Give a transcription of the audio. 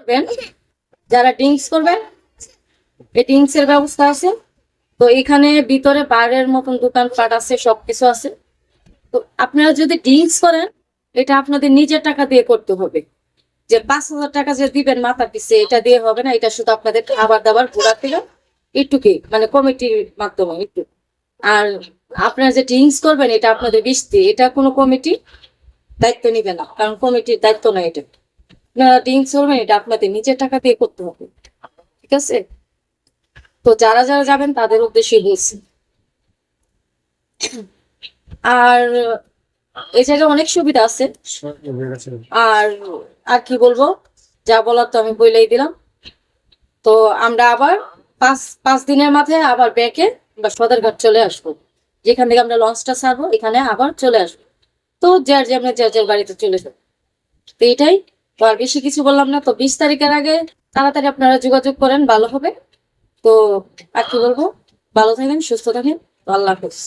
করবেন, যারা ড্রিঙ্কস করবেন এই ড্রিঙ্কস এর ব্যবস্থা আছে। তো এখানে ভিতরে বারের মতন দোকানপাট আছে, সবকিছু আছে। তো আপনারা যদি ড্রিঙ্কস করেন এটা আপনাদের নিজের টাকা দিয়ে করতে হবে। যে 5,000 টাকা যে দিবেন মাথা পিছে এটা দিয়ে হবে না, এটা শুধু আপনাদের খাবার দাবার ঘোরা থেকে একটুকি মানে কমিটির মাধ্যমে একটু। আর আপনারা যে ড্রিঙ্কস করবেন এটা আপনাদের বৃষ্টি, এটা কোনো কমিটি দায়িত্ব নিবে না, কারণ কমিটির দায়িত্ব নয় এটা। আপনারা ড্রিঙ্কস করবেন এটা আপনাদের নিজের টাকা দিয়ে করতে হবে, ঠিক আছে? তো যারা যারা যাবেন তাদের উদ্দেশ্যে বলছি। আর এই জায়গায় অনেক সুবিধা আছে। আর আর কি বলবো, যা বলার তো আমি বলেই দিলাম। তো আমরা আবার পাঁচ পাঁচ দিনের মাথায় আবার ব্যাকে বা সদরঘাট চলে আসবো, যেখান থেকে আমরা লঞ্চটা ছাড়বো এখানে আবার চলে আসবো। তো যার যার বাড়িতে চলে যাবো। তো এটাই। তো আর বেশি কিছু বললাম না। তো 20 তারিখের আগে তাড়াতাড়ি আপনারা যোগাযোগ করেন, ভালো হবে। তো আর কি বলবো, ভালো থাকেন, সুস্থ থাকেন। আল্লাহ হাফেজ।